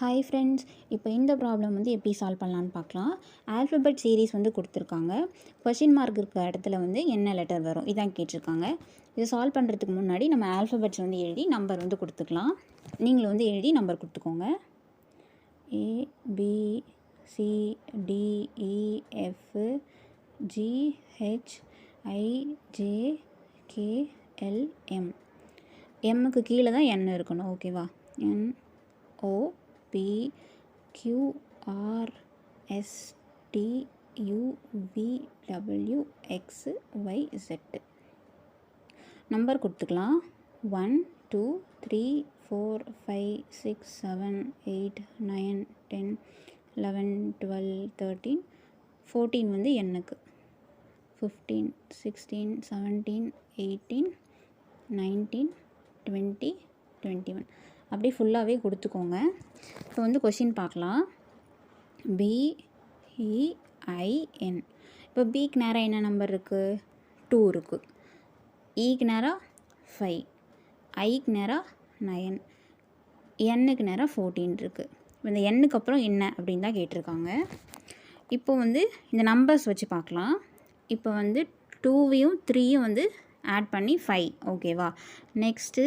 Hi friends, இப்போ இந்த problem வந்து எப்படி சால்வ் பண்ணலான்னு பார்க்கலாம். ஆல்ஃபபெட் சீரீஸ் வந்து கொடுத்துருக்காங்க. கொஷின் மார்க் இருக்கிற இடத்துல வந்து என்ன லெட்டர் வரும் இதான் கேட்டிருக்காங்க. இதை சால்வ் பண்ணுறதுக்கு முன்னாடி நம்ம ஆல்ஃபபெட்ஸ் வந்து எழுதி நம்பர் வந்து கொடுத்துக்கலாம். நீங்களும் வந்து எழுதி நம்பர் கொடுத்துக்கோங்க. A B C D E F G H I J K L M. எம்முக்கு கீழே தான் என் இருக்கணும். ஓகேவா? N O P Q R S T U V W X Y Z. Number கொடுத்துக்கலாம். 1 2 3 4 5 6 7 8 9 10 11 12 13 14 வந்து எண்ணுக்கு. 15 16 17 18 19 20 21 அப்படி ஃபுல்லாகவே கொடுத்துக்கோங்க. இப்போ வந்து கொஷின் பார்க்கலாம். BEIN. இப்போ பிக்கு நேராக என்ன நம்பர் இருக்குது? 2 இருக்குது. ஈக்கு நேராக 5, ஐக்கு நேராக 9, எண்ணுக்கு நேராக 14 இருக்குது. இந்த எண்ணுக்கு அப்புறம் என்ன அப்படின்னு தான் கேட்டிருக்காங்க. இப்போ வந்து இந்த நம்பர்ஸ் வச்சு பார்க்கலாம். இப்போ வந்து 2வையும் 3யும் வந்து ஆட் பண்ணி 5. ஓகேவா? நெக்ஸ்ட்டு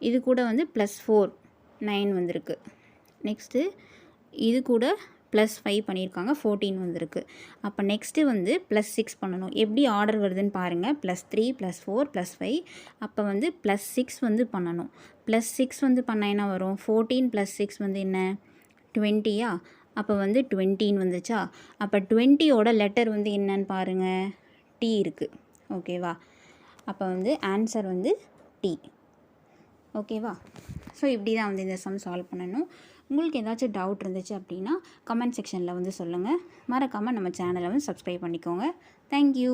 இது கூட வந்து +4 9 வந்திருக்கு. நெக்ஸ்ட்டு இது கூட +5 பண்ணியிருக்காங்க 14 வந்திருக்கு. அப்போ நெக்ஸ்ட்டு வந்து +6 பண்ணணும். எப்படி ஆர்டர் வருதுன்னு பாருங்கள். +3 +4 +5. அப்போ வந்து +6 வந்து பண்ணணும். +6 வந்து பண்ணால் என்ன வரும்? 14 + 6 வந்து என்ன? 20யா? அப்போ வந்து 20 வந்துச்சா? அப்போ 20யோட லெட்டர் வந்து என்னன்னு பாருங்கள். T இருக்குது. ஓகேவா? அப்போ வந்து ஆன்சர் வந்து T. ஓகேவா? ஸோ இப்படி தான் வந்து இந்த சம் சால்வ் பண்ணணும். உங்களுக்கு ஏதாச்சும் டவுட் இருந்துச்சு அப்படின்னா கமெண்ட் செக்ஷனில் வந்து சொல்லுங்கள். மறக்காமல் நம்ம சேனலை வந்து சப்ஸ்கிரைப் பண்ணிக்கோங்க. தேங்க்யூ.